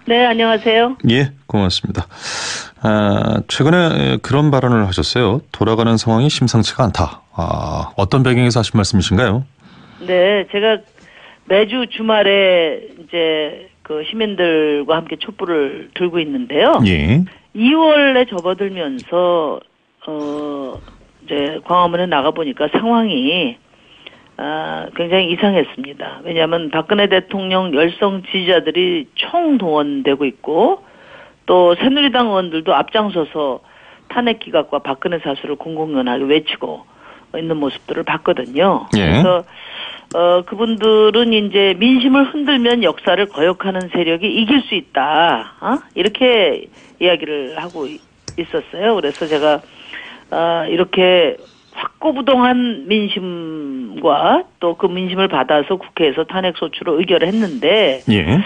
네, 안녕하세요. 예, 고맙습니다. 최근에 그런 발언을 하셨어요. 돌아가는 상황이 심상치가 않다. 어떤 배경에서 하신 말씀이신가요? 네, 제가 매주 주말에 이제 그 시민들과 함께 촛불을 들고 있는데요. 예. 2월에 접어들면서 이제 광화문에 나가 보니까 상황이 굉장히 이상했습니다. 왜냐하면 박근혜 대통령 열성 지지자들이 총동원되고 있고 또 새누리당 의원들도 앞장서서 탄핵 기각과 박근혜 사수를 공공연하게 외치고 있는 모습들을 봤거든요. 예. 그래서 그분들은 이제 민심을 흔들면 역사를 거역하는 세력이 이길 수 있다. 이렇게 이야기를 하고 있었어요. 그래서 제가 이렇게 확고부동한 민심과 또 그 민심을 받아서 국회에서 탄핵 소추로 의결을 했는데 예.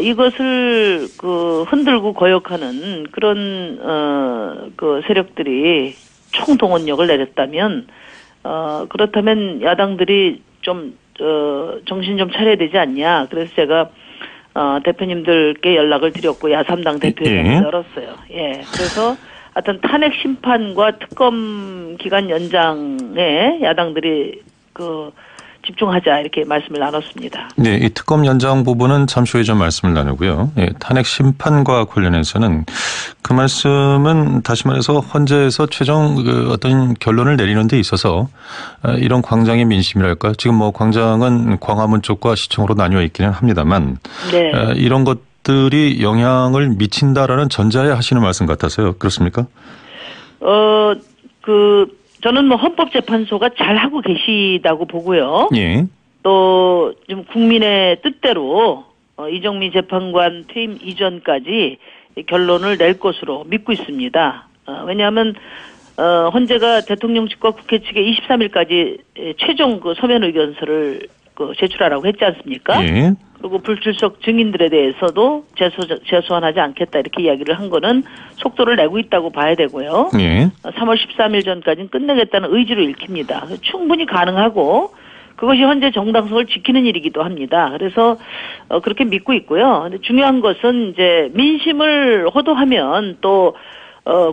이것을 흔들고 거역하는 그런 그 세력들이 총동원력을 내렸다면 그렇다면 야당들이 좀 정신 좀 차려야 되지 않냐. 그래서 제가 대표님들께 연락을 드렸고 야삼당 대표회의를 열었어요. 예. 그래서 하여튼 탄핵 심판과 특검 기간 연장에 야당들이 집중하자 이렇게 말씀을 나눴습니다. 네, 이 특검 연장 부분은 잠시 후에 좀 말씀을 나누고요. 예, 탄핵 심판과 관련해서는 그 말씀은 다시 말해서 헌재에서 최종 어떤 결론을 내리는 데 있어서 이런 광장의 민심이랄까 지금 뭐 광장은 광화문 쪽과 시청으로 나뉘어 있기는 합니다만 네. 이런 것들이 영향을 미친다라는 전자에 하시는 말씀 같아서요. 그렇습니까? 저는 뭐 헌법재판소가 잘 하고 계시다고 보고요. 예. 또 좀 국민의 뜻대로 이정미 재판관 퇴임 이전까지 결론을 낼 것으로 믿고 있습니다. 왜냐하면 헌재가 대통령 측과 국회 측에 23일까지 최종 서면 의견서를 제출하라고 했지 않습니까? 예. 그리고 불출석 증인들에 대해서도 재소환하지 않겠다 이렇게 이야기를 한 거는 속도를 내고 있다고 봐야 되고요. 예. 3월 13일 전까지는 끝내겠다는 의지로 읽힙니다. 충분히 가능하고 그것이 현재 정당성을 지키는 일이기도 합니다. 그래서 그렇게 믿고 있고요. 근데 중요한 것은 이제 민심을 호도하면 또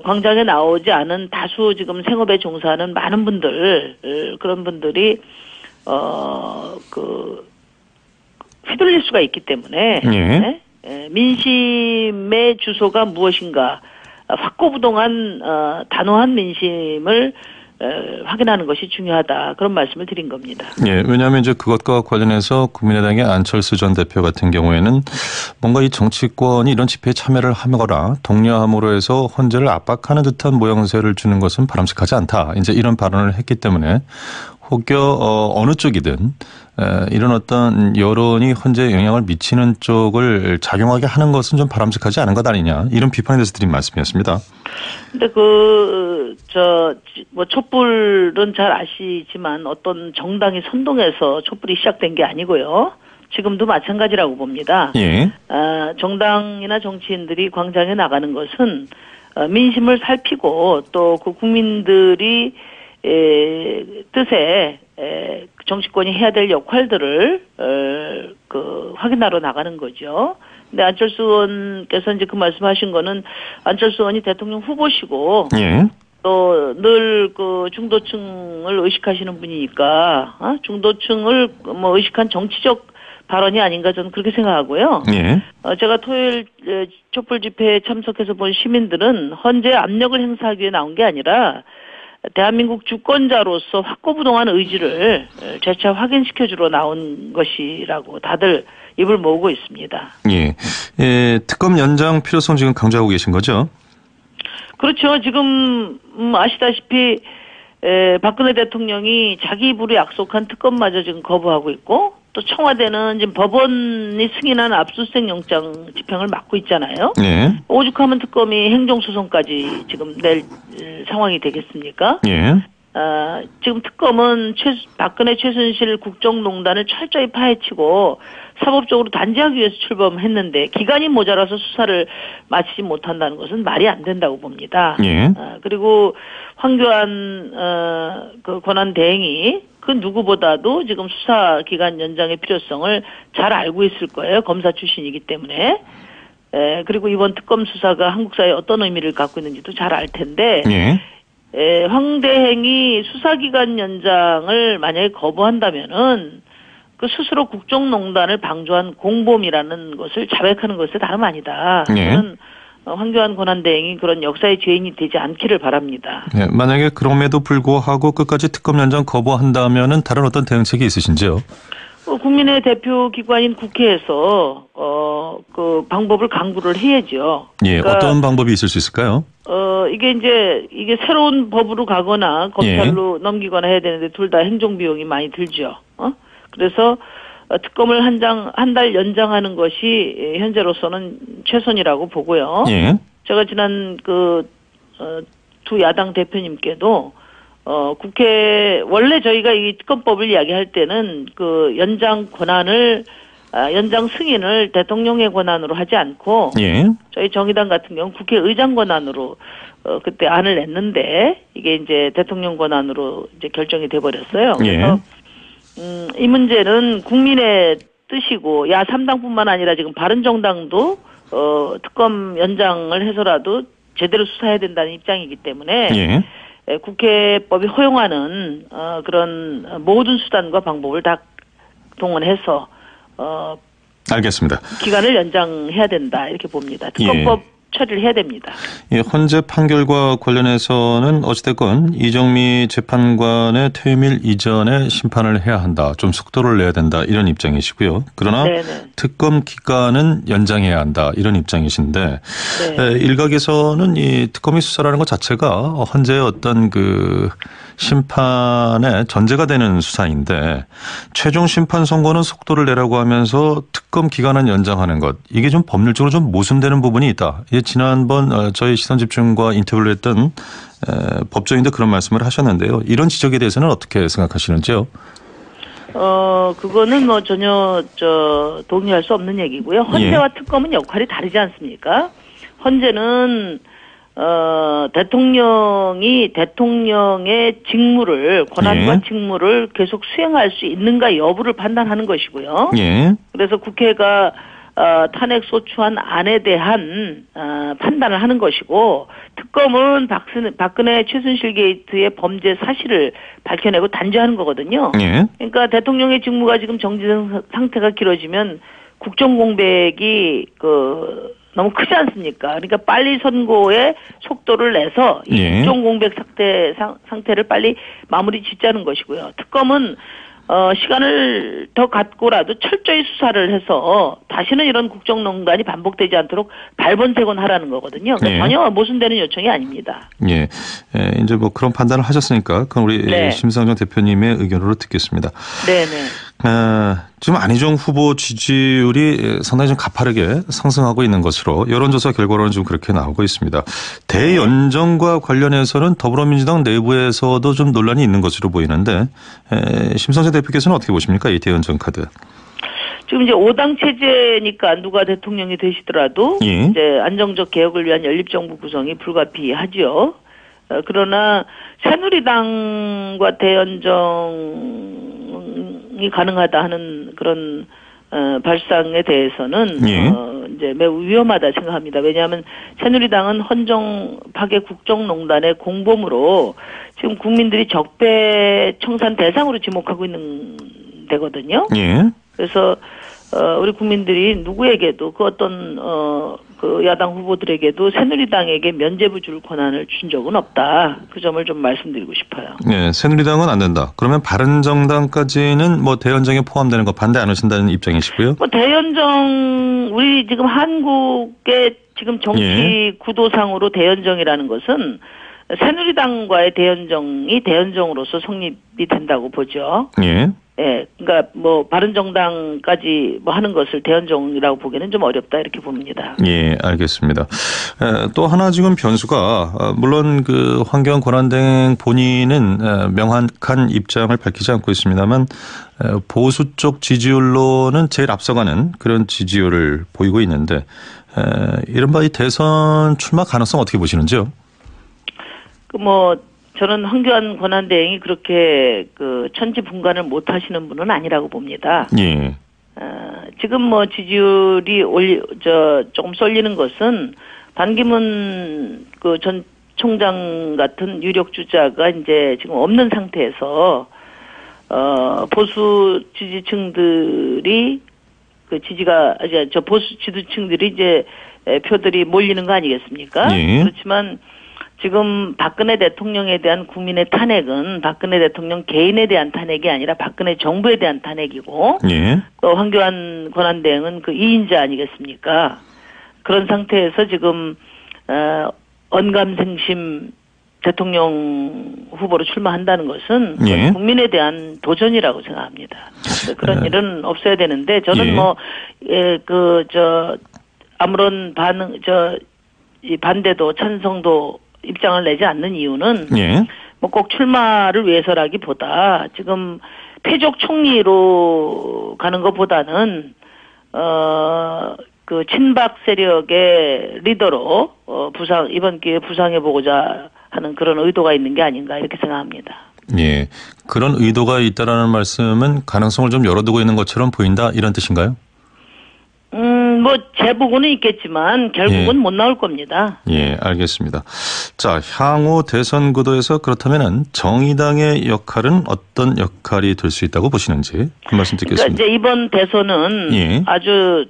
광장에 나오지 않은 다수 지금 생업에 종사하는 많은 분들 그런 분들이 휘둘릴 수가 있기 때문에 예. 민심의 주소가 무엇인가 확고부동한 단호한 민심을 확인하는 것이 중요하다. 그런 말씀을 드린 겁니다. 예, 왜냐하면 이제 그것과 관련해서 국민의당의 안철수 전 대표 같은 경우에는 뭔가 이 정치권이 이런 집회에 참여를 하거나 독려함으로 해서 헌재를 압박하는 듯한 모양새를 주는 것은 바람직하지 않다. 이제 이런 발언을 했기 때문에 혹여 어느 쪽이든 이런 어떤 여론이 헌재에 영향을 미치는 쪽을 작용하게 하는 것은 좀 바람직하지 않은 것 아니냐. 이런 비판에 대해서 드린 말씀이었습니다. 근데 촛불은 잘 아시지만 어떤 정당이 선동해서 촛불이 시작된 게 아니고요. 지금도 마찬가지라고 봅니다. 예. 정당이나 정치인들이 광장에 나가는 것은 민심을 살피고 또 그 국민들이 뜻에 정치권이 해야 될 역할들을 확인하러 나가는 거죠. 근데 안철수 의원께서 이제 그 말씀하신 거는 안철수 의원이 대통령 후보시고 예. 또 늘 중도층을 의식하시는 분이니까 중도층을 의식한 정치적 발언이 아닌가 저는 그렇게 생각하고요. 예. 제가 토요일 촛불 집회에 참석해서 본 시민들은 헌재 압력을 행사하기 위해 나온 게 아니라 대한민국 주권자로서 확고부동한 의지를 재차 확인시켜주러 나온 것이라고 다들 입을 모으고 있습니다. 예. 특검 연장 필요성 지금 강조하고 계신 거죠? 그렇죠. 지금 아시다시피 박근혜 대통령이 자기 입으로 약속한 특검마저 지금 거부하고 있고 또 청와대는 지금 법원이 승인한 압수수색 영장 집행을 막고 있잖아요. 예. 오죽하면 특검이 행정소송까지 지금 낼 상황이 되겠습니까? 예. 지금 특검은 박근혜 최순실 국정농단을 철저히 파헤치고 사법적으로 단죄하기 위해서 출범했는데 기간이 모자라서 수사를 마치지 못한다는 것은 말이 안 된다고 봅니다. 예. 그리고 황교안 권한 대행이 그 누구보다도 지금 수사 기간 연장의 필요성을 잘 알고 있을 거예요. 검사 출신이기 때문에. 그리고 이번 특검 수사가 한국 사회에 어떤 의미를 갖고 있는지도 잘 알 텐데 예. 황대행이 수사기간 연장을 만약에 거부한다면은 그 스스로 국정농단을 방조한 공범이라는 것을 자백하는 것에 다름 아니다. 예. 저는 황교안 권한대행이 그런 역사의 죄인이 되지 않기를 바랍니다. 예, 만약에 그럼에도 불구하고 끝까지 특검 연장 거부한다면은 다른 어떤 대응책이 있으신지요? 국민의 대표 기관인 국회에서 그 방법을 강구를 해야죠. 예, 그러니까 어떤 방법이 있을 수 있을까요? 이게 새로운 법으로 가거나 검찰로 넘기거나 해야 되는데 둘 다 행정 비용이 많이 들죠. 그래서 특검을 한 달 연장하는 것이 현재로서는 최선이라고 보고요. 예. 제가 지난 두 야당 대표님께도 국회 원래 저희가 이 특검법을 이야기할 때는 그 연장 승인을 대통령의 권한으로 하지 않고 예. 저희 정의당 같은 경우 국회의장 권한으로 그때 안을 냈는데 이게 이제 대통령 권한으로 이제 결정이 돼 버렸어요. 그래서 이 문제는 국민의 뜻이고 야 3당뿐만 아니라 지금 바른정당도 특검 연장을 해서라도 제대로 수사해야 된다는 입장이기 때문에 국회법이 허용하는 그런 모든 수단과 방법을 다 동원해서 알겠습니다. 기간을 연장해야 된다 이렇게 봅니다. 특검법 처리를 해야 됩니다. 예, 헌재 판결과 관련해서는 어찌됐건 이정미 재판관의 퇴임일 이전에 심판을 해야 한다. 좀 속도를 내야 된다. 이런 입장이시고요. 그러나 특검 기간은 연장해야 한다. 이런 입장이신데 일각에서는 이 특검이 수사라는 것 자체가 헌재의 어떤 그 심판의 전제가 되는 수사인데 최종 심판 선고는 속도를 내라고 하면서 특검 기간은 연장하는 것. 이게 좀 법률적으로 좀 모순되는 부분이 있다. 지난번 저희 시선집중과 인터뷰를 했던 법조인도 그런 말씀을 하셨는데요. 이런 지적에 대해서는 어떻게 생각하시는지요? 그거는 뭐 전혀 동의할 수 없는 얘기고요. 헌재와 특검은 역할이 다르지 않습니까? 헌재는 대통령의 직무를 권한과 직무를 계속 수행할 수 있는가 여부를 판단하는 것이고요. 그래서 국회가 탄핵 소추안 안에 대한 판단을 하는 것이고 특검은 박근혜 최순실 게이트의 범죄 사실을 밝혀내고 단죄하는 거거든요. 그러니까 대통령의 직무가 지금 정지된 상태가 길어지면 국정 공백이 너무 크지 않습니까? 그러니까 빨리 선고에 속도를 내서 이 국정 공백 상태를 빨리 마무리 짓자는 것이고요. 특검은 시간을 더 갖고라도 철저히 수사를 해서 다시는 이런 국정농단이 반복되지 않도록 발본색원하라는 거거든요. 그러니까 전혀 모순되는 요청이 아닙니다. 이제 뭐 그런 판단을 하셨으니까 그럼 우리 심상정 대표님의 의견으로 듣겠습니다. 지금 안희정 후보 지지율이 상당히 좀 가파르게 상승하고 있는 것으로 여론조사 결과로는 좀 그렇게 나오고 있습니다. 대연정과 관련해서는 더불어민주당 내부에서도 좀 논란이 있는 것으로 보이는데 심상정 대표께서는 어떻게 보십니까? 이 대연정 카드. 지금 이제 5당 체제니까 누가 대통령이 되시더라도 이제 안정적 개혁을 위한 연립정부 구성이 불가피하죠. 그러나 새누리당과 대연정이 가능하다 하는 그런 발상에 대해서는 이제 매우 위험하다 생각합니다. 왜냐하면 새누리당은 헌정 파괴 국정농단의 공범으로 지금 국민들이 적폐 청산 대상으로 지목하고 있는 데거든요. 그래서 우리 국민들이 누구에게도 그 어떤 그 야당 후보들에게도 새누리당에게 면죄부 줄 권한을 준 적은 없다. 그 점을 좀 말씀드리고 싶어요. 새누리당은 안 된다. 그러면 바른정당까지는 뭐 대연정에 포함되는 거 반대 안 하신다는 입장이시고요? 뭐 대연정 우리 지금 한국의 지금 정치 구도상으로 대연정이라는 것은 새누리당과의 대연정이 대연정으로서 성립이 된다고 보죠. 그러니까 뭐 바른정당까지 뭐 하는 것을 대연정이라고 보기에는 좀 어렵다 이렇게 봅니다. 알겠습니다. 또 하나 지금 변수가 물론 그 황교안 권한대행 본인은 명확한 입장을 밝히지 않고 있습니다만 보수 쪽 지지율로는 제일 앞서가는 그런 지지율을 보이고 있는데 이른바 이 대선 출마 가능성 어떻게 보시는지요? 저는 황교안 권한대행이 그렇게 천지분간을 못 하시는 분은 아니라고 봅니다. 지금 뭐 지지율이 조금 쏠리는 것은 반기문 그 전 총장 같은 유력 주자가 이제 지금 없는 상태에서 보수 지지층들이 그 보수 지지층들이 이제 표들이 몰리는 거 아니겠습니까? 예. 그렇지만 지금 박근혜 대통령에 대한 국민의 탄핵은 박근혜 대통령 개인에 대한 탄핵이 아니라 박근혜 정부에 대한 탄핵이고, 예. 또 황교안 권한대행은 그 2인자 아니겠습니까? 그런 상태에서 지금 언감생심 대통령 후보로 출마한다는 것은 예. 국민에 대한 도전이라고 생각합니다. 그런 일은 없어야 되는데 저는 예. 아무런 이 반대도 찬성도 입장을 내지 않는 이유는 예. 뭐 꼭 출마를 위해서라기보다 지금 패족 총리로 가는 것보다는 그 친박 세력의 리더로 이번 기회에 부상해 보고자 하는 그런 의도가 있는 게 아닌가 이렇게 생각합니다. 예. 그런 의도가 있다라는 말씀은 가능성을 좀 열어두고 있는 것처럼 보인다 이런 뜻인가요? 뭐 제보고는 있겠지만 결국은 예. 못 나올 겁니다. 예, 알겠습니다. 자, 향후 대선 구도에서 그렇다면은 정의당의 역할은 어떤 역할이 될 수 있다고 보시는지 그 말씀 듣겠습니다. 그러니까 이제 이번 대선은 예. 아주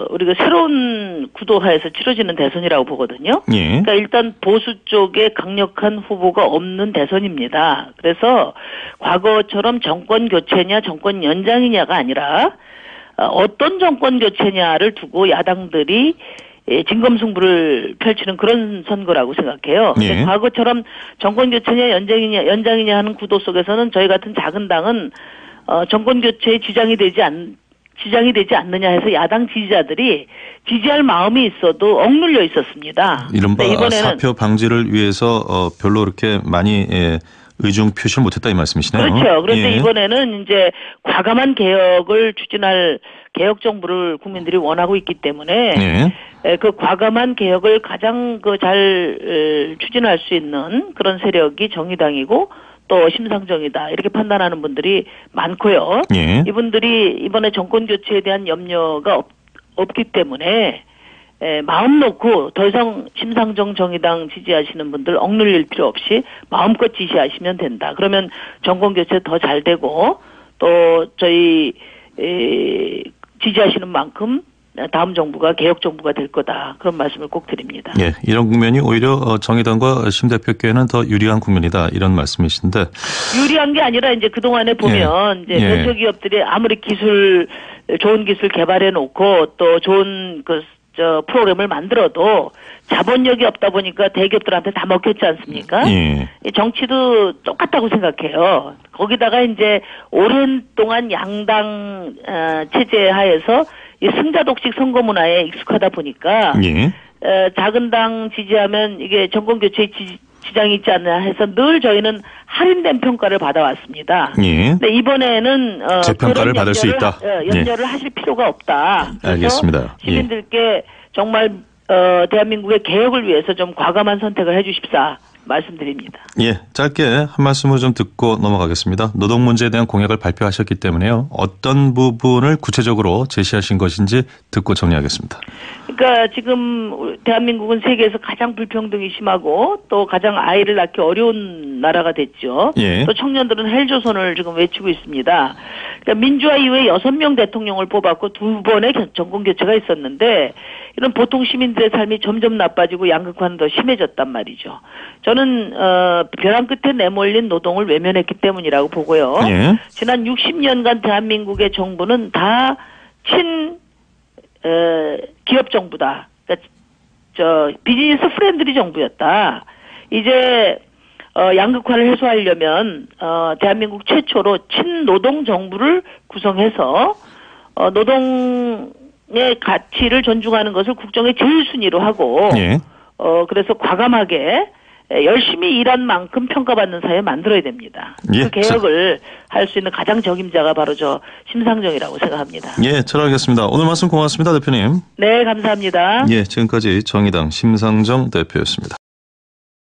우리가 새로운 구도하에서 치러지는 대선이라고 보거든요. 예. 그러니까 일단 보수 쪽에 강력한 후보가 없는 대선입니다. 그래서 과거처럼 정권 교체냐 정권 연장이냐가 아니라 어떤 정권 교체냐를 두고 야당들이 진검승부를 펼치는 그런 선거라고 생각해요. 예. 과거처럼 정권 교체냐 연장이냐 하는 구도 속에서는 저희 같은 작은 당은 정권 교체에 지장이 되지 않느냐 해서 야당 지지자들이 지지할 마음이 있어도 억눌려 있었습니다. 이른바 사표 방지를 위해서 별로 그렇게 많이 의중 표시를 못했다 이 말씀이시네요. 그렇죠. 그런데 예. 이번에는 이제 과감한 개혁을 추진할 개혁 정부를 국민들이 원하고 있기 때문에 그 과감한 개혁을 가장 잘 추진할 수 있는 그런 세력이 정의당이고 또 심상정이다 이렇게 판단하는 분들이 많고요. 예. 이분들이 이번에 정권 교체에 대한 염려가 없기 때문에 마음 놓고 더 이상 심상정 정의당 지지하시는 분들 억눌릴 필요 없이 마음껏 지지하시면 된다. 그러면 정권 교체 더 잘 되고 또 저희 지지하시는 만큼 다음 정부가 개혁 정부가 될 거다. 그런 말씀을 꼭 드립니다. 예, 이런 국면이 오히려 정의당과 심 대표께는 더 유리한 국면이다 이런 말씀이신데 유리한 게 아니라 이제 그 동안에 보면 이제 벤처기업들이 아무리 좋은 기술 개발해 놓고 또 좋은 프로그램을 만들어도 자본력이 없다 보니까 대기업들한테 다 먹혔지 않습니까? 예. 정치도 똑같다고 생각해요. 거기다가 이제 오랜 동안 양당 체제 하에서 이 승자독식 선거 문화에 익숙하다 보니까 예. 작은 당 지지하면 이게 정권 교체에 지장이 있지 않나 해서 늘 저희는 할인된 평가를 받아왔습니다. 예. 근데 이번에는 재평가를 받을 수 있다. 염려를 하실 필요가 없다. 알겠습니다. 시민들께 정말 대한민국의 개혁을 위해서 좀 과감한 선택을 해 주십사 말씀드립니다. 예, 짧게 한 말씀을 좀 듣고 넘어가겠습니다. 노동 문제에 대한 공약을 발표하셨기 때문에요. 어떤 부분을 구체적으로 제시하신 것인지 듣고 정리하겠습니다. 그러니까 지금 대한민국은 세계에서 가장 불평등이 심하고 또 가장 아이를 낳기 어려운 나라가 됐죠. 예. 또 청년들은 헬조선을 지금 외치고 있습니다. 그러니까 민주화 이후에 6명 대통령을 뽑았고 2번의 정권 교체가 있었는데 이런 보통 시민들의 삶이 점점 나빠지고 양극화는 더 심해졌단 말이죠. 저는 벼랑 끝에 내몰린 노동을 외면했기 때문이라고 보고요. 예. 지난 60년간 대한민국의 정부는 다 기업 정부다. 그러니까 비즈니스 프렌들리 정부였다. 이제 양극화를 해소하려면 대한민국 최초로 친노동 정부를 구성해서 노동의 가치를 존중하는 것을 국정의 제일 순위로 하고 예. 그래서 과감하게 열심히 일한 만큼 평가받는 사회 만들어야 됩니다. 예. 그 개혁을 할 수 있는 가장 적임자가 바로 심상정이라고 생각합니다. 예, 잘 알겠습니다. 오늘 말씀 고맙습니다, 대표님. 네, 감사합니다. 예, 지금까지 정의당 심상정 대표였습니다.